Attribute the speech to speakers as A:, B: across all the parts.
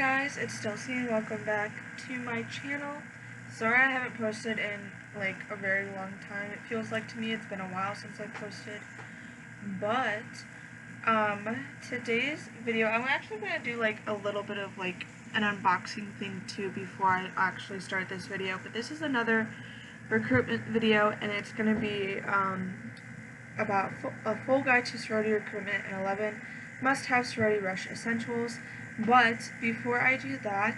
A: Guys, it's Dulcie and welcome back to my channel. Sorry I haven't posted in like a very long time. It feels like to me it's been a while since I posted. But today's video I'm actually gonna do like a little bit of like an unboxing thing too before I actually start this video. But this is another recruitment video and it's gonna be about a full guide to sorority recruitment and 11 must-have sorority rush essentials. But before I do that,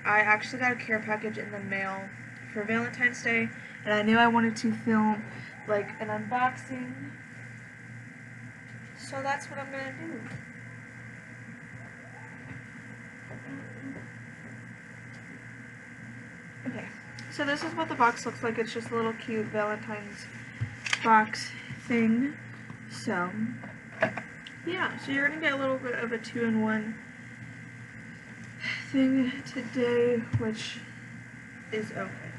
A: I actually got a care package in the mail for Valentine's Day, and I knew I wanted to film like an unboxing, so that's what I'm gonna do. Okay, so this is what the box looks like. It's just a little cute Valentine's box thing. So yeah, so you're gonna get a little bit of a 2-in-1 thing today, which is okay.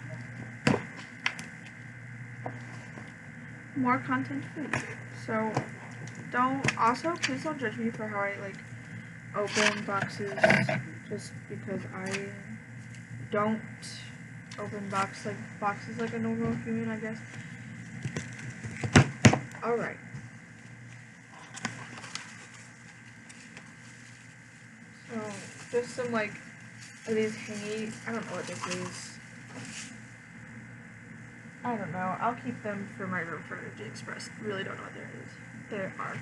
A: More content for you. So please don't judge me for how I like open boxes, just because I don't open boxes like a normal human, I guess. Alright. So, just some like of these hangy, I don't know what this is. I don't know. I'll keep them for my room for Energy Express. Really don't know what they are.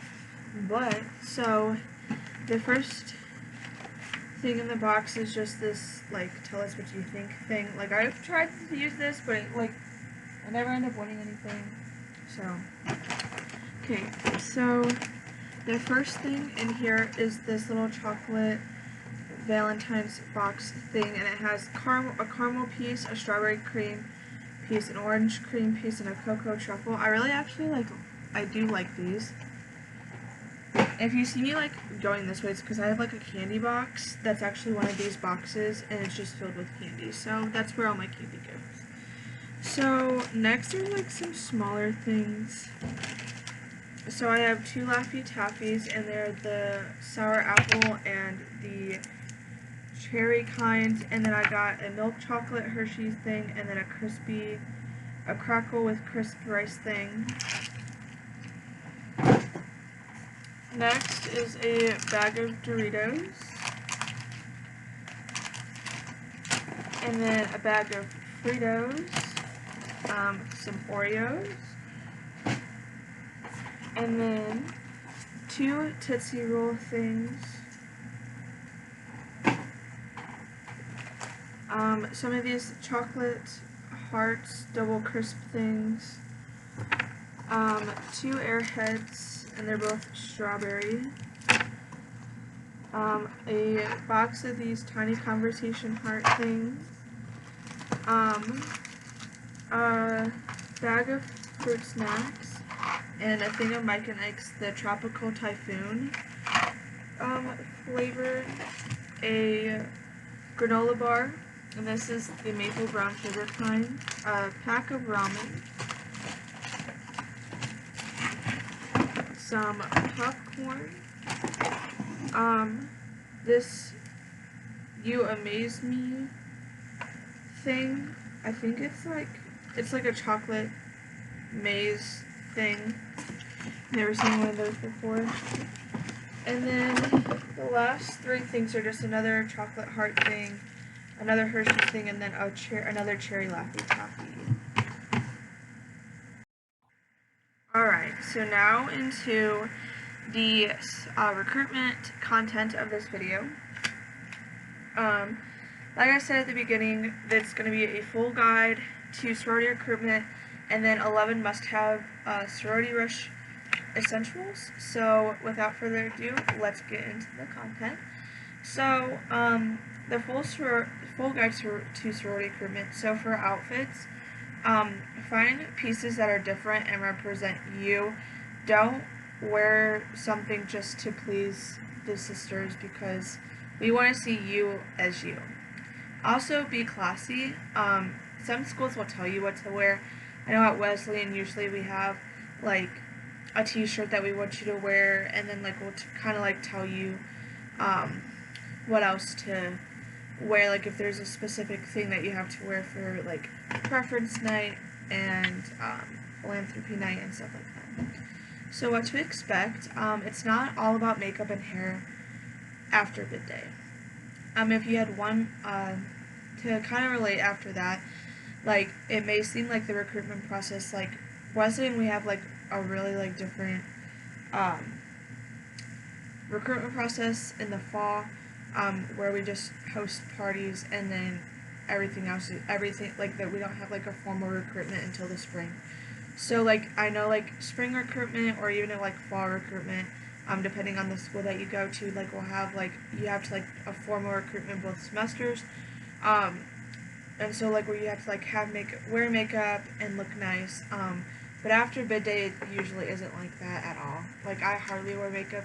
A: But, so, the first thing in the box is just this, like, tell us what you think thing. Like, I've tried to use this, but I never end up winning anything. So, okay, so the first thing in here is this little chocolate Valentine's box thing, and it has a caramel piece, a strawberry cream piece, an orange cream piece, and a cocoa truffle. I do like these. If you see me like going this way, it's because I have like a candy box that's actually one of these boxes, and it's just filled with candy. So that's where all my candy goes. So next there's like some smaller things. So I have two Laffy Taffies, and they're the sour apple and the cherry kind, and then I got a milk chocolate Hershey's thing, and then a crackle with crisp rice thing. Next is a bag of Doritos, and then a bag of Fritos, some Oreos, and then two Tootsie Roll things, some of these chocolate hearts, double crisp things, two Airheads, and they're both strawberry, a box of these tiny conversation heart things, a bag of fruit snacks, and a thing of Mike and Ike's the Tropical Typhoon flavored, a granola bar, and this is the maple brown sugar kind, a pack of ramen, some popcorn, this You Amaze Me thing. I think it's like a chocolate maze thing. Never seen one of those before. And then the last three things are just another chocolate heart thing, another Hershey's thing, and then another cherry Laffy Taffy. Alright, so now into the recruitment content of this video. Like I said at the beginning, it's going to be a full guide to sorority recruitment, and then 11 must-have sorority rush essentials. So without further ado, let's get into the content. So the full guide to sorority recruitment. So for outfits, find pieces that are different and represent you. Don't wear something just to please the sisters, because we want to see you as you. Also, be classy. Some schools will tell you what to wear. I know at Wesleyan usually we have like a t-shirt that we want you to wear, and then like we'll kind of like tell you what else to wear, like, if there's a specific thing that you have to wear for, like, preference night and philanthropy night and stuff like that. So what to expect, it's not all about makeup and hair after bid day. If you had one, to kind of relate after that, like, it may seem like the recruitment process, like, Wesleyan, we have, like, a really, like, different, recruitment process in the fall, where we just host parties, and then everything else, like, that we don't have, like, a formal recruitment until the spring. So, like, I know, like, spring recruitment, or even, like, fall recruitment, depending on the school that you go to, like, we'll have, like, you have to, like, a formal recruitment both semesters, and so, like, where you have to, like, wear makeup and look nice, but after bid day, it usually isn't like that at all. Like, I hardly wear makeup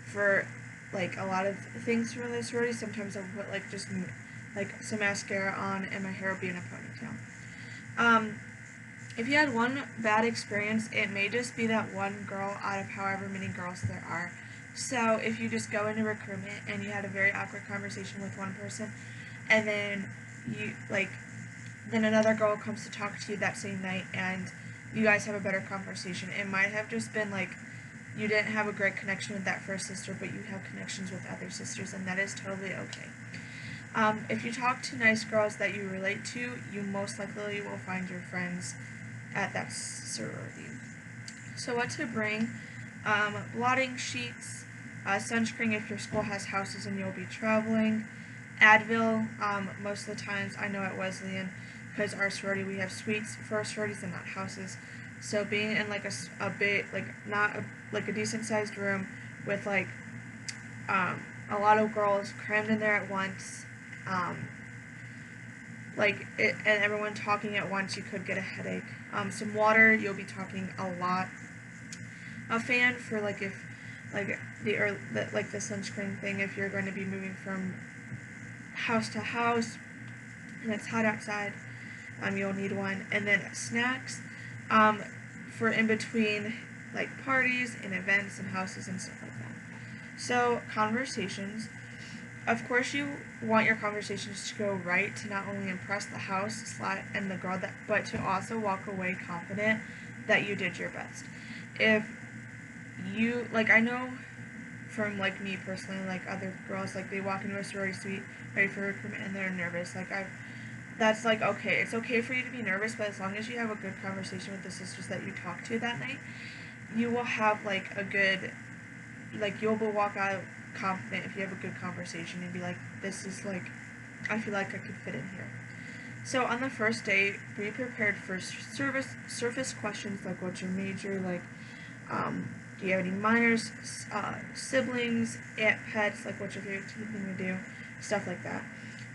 A: for, like, a lot of things from the sorority. Sometimes I'll put, like, just, like, some mascara on, and my hair will be in a ponytail. If you had one bad experience, it may just be that one girl out of however many girls there are. So if you just go into recruitment and you had a very awkward conversation with one person, and then then another girl comes to talk to you that same night, and you guys have a better conversation. It might have just been, like, you didn't have a great connection with that first sister, but you have connections with other sisters, and that is totally okay. If you talk to nice girls that you relate to, you most likely will find your friends at that sorority. So what to bring, blotting sheets, sunscreen if your school has houses and you'll be traveling, Advil, most of the times, I know at Wesleyan, because our sorority, we have suites for our sororities and not houses, so being in, like, a bit, like, not like a decent sized room with, like, a lot of girls crammed in there at once, and everyone talking at once, you could get a headache. Some water, you'll be talking a lot. A fan for, like, if, like, the sunscreen thing, if you're going to be moving from house to house and it's hot outside, you'll need one. And then snacks, for in between, like, parties and events and houses and stuff like that. So, conversations. Of course, you want your conversations to go right, to not only impress the house and the girl, but to also walk away confident that you did your best. If you, like, I know from, like, me personally, like, other girls, like, they walk into a sorority suite ready for recruitment and they're nervous. Like, that's, like, okay. It's okay for you to be nervous, but as long as you have a good conversation with the sisters that you talk to that night, you will have, like, a good, like, you'll walk out confident if you have a good conversation and be like, this is, like, I feel like I could fit in here. So on the first day, be prepared for surface questions, like, what's your major, like, do you have any minors, siblings, pets, like, what's your favorite thing to do, stuff like that.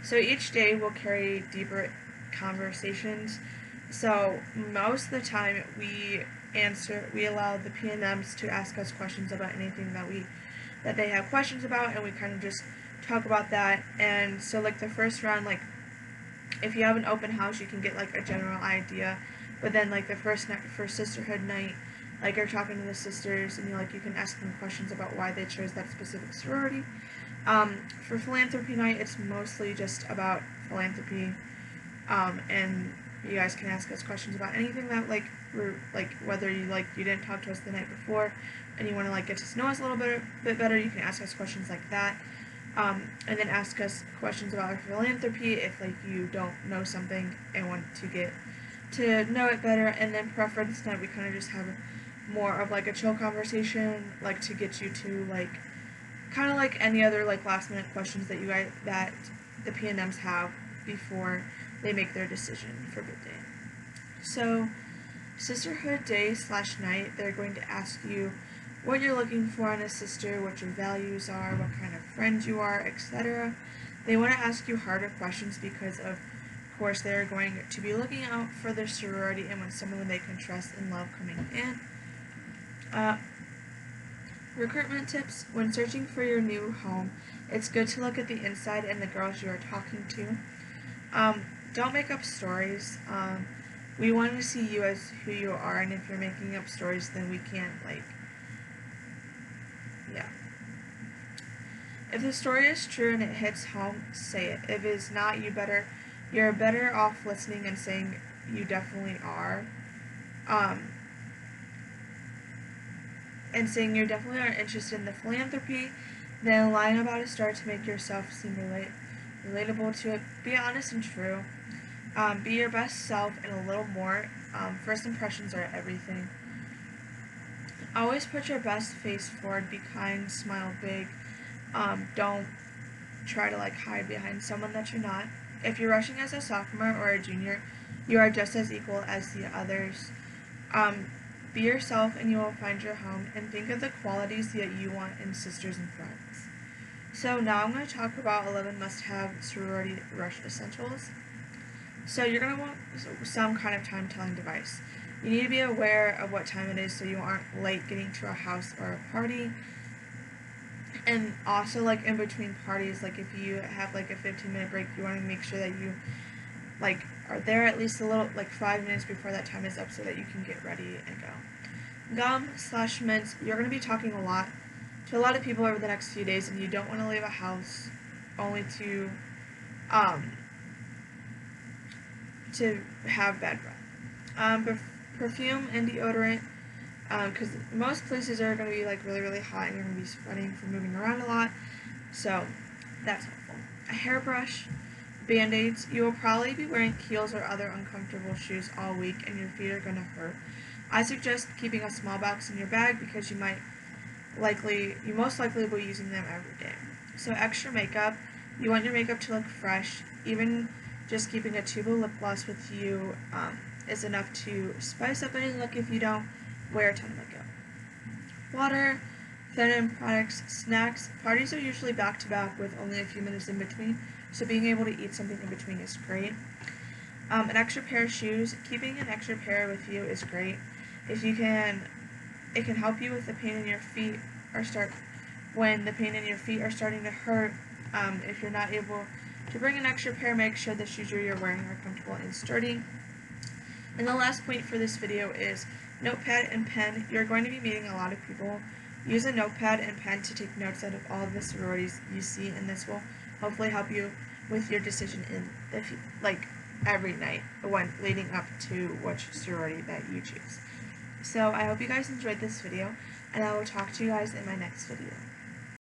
A: So each day will carry deeper conversations. So most of the time we allow the PNMs to ask us questions about anything that they have questions about, and we kind of just talk about that. And so, like, the first round, like, if you have an open house, you can get, like, a general idea, but then, like, the first sisterhood night, like, you're talking to the sisters, and you can ask them questions about why they chose that specific sorority. For philanthropy night, it's mostly just about philanthropy, and you guys can ask us questions about anything that, like, whether you didn't talk to us the night before and you want to, like, get to know us a little bit better, you can ask us questions like that, and then ask us questions about our philanthropy if, like, you don't know something and want to get to know it better. And then preference night, we kind of just have more of, like, a chill conversation, like, to get you to, like, kind of like any other, like, last minute questions that that the PNMs have before they make their decision for bid day. So sisterhood day / night, they're going to ask you what you're looking for in a sister, what your values are, what kind of friends you are, etc. They want to ask you harder questions because, of course, they're going to be looking out for their sorority and want someone they can trust and love coming in. Recruitment tips. When searching for your new home, it's good to look at the inside and the girls you are talking to. Don't make up stories. We want to see you as who you are, and if you're making up stories, then we can't, like, yeah. If the story is true and it hits home, say it. If it is not, you're better off listening and saying you definitely are. And saying you definitely are interested in the philanthropy, then lying about a story to make yourself seem relatable to it. Be honest and true. Be your best self and a little more. First impressions are everything. Always put your best face forward. Be kind. Smile big. Don't try to hide behind someone that you're not. If you're rushing as a sophomore or a junior, you are just as equal as the others. Be yourself and you will find your home, and think of the qualities that you want in sisters and friends. So now I'm going to talk about 11 must-have sorority rush essentials. So you're going to want some kind of time-telling device. You need to be aware of what time it is so you aren't late getting to a house or a party. And also in between parties, if you have a 15-minute break, you want to make sure that you are there at least a little 5 minutes before that time is up so that you can get ready and go. Gum/mints. You're going to be talking a lot to a lot of people over the next few days, and you don't want to leave a house only to have bad breath. Perfume and deodorant, because most places are going to be really, really hot and you're going to be sweating from moving around a lot, so that's helpful. A hairbrush. Band-aids. You will probably be wearing heels or other uncomfortable shoes all week and your feet are going to hurt. I suggest keeping a small box in your bag because you most likely will be using them every day. So extra makeup. You want your makeup to look fresh. Even just keeping a tube of lip gloss with you is enough to spice up any look if you don't wear a ton of makeup. Water, feminine products, snacks. Parties are usually back-to-back with only a few minutes in between, so being able to eat something in between is great. An extra pair of shoes. Keeping an extra pair with you is great. It can help you with the pain in your feet when the pain in your feet are starting to hurt. If you're not able to bring an extra pair, make sure the shoes you're wearing are comfortable and sturdy. And the last point for this video is notepad and pen. You're going to be meeting a lot of people. Use a notepad and pen to take notes out of all of the sororities you see, and this will hopefully help you with your decision in every night when leading up to which sorority that you choose. So I hope you guys enjoyed this video, and I will talk to you guys in my next video.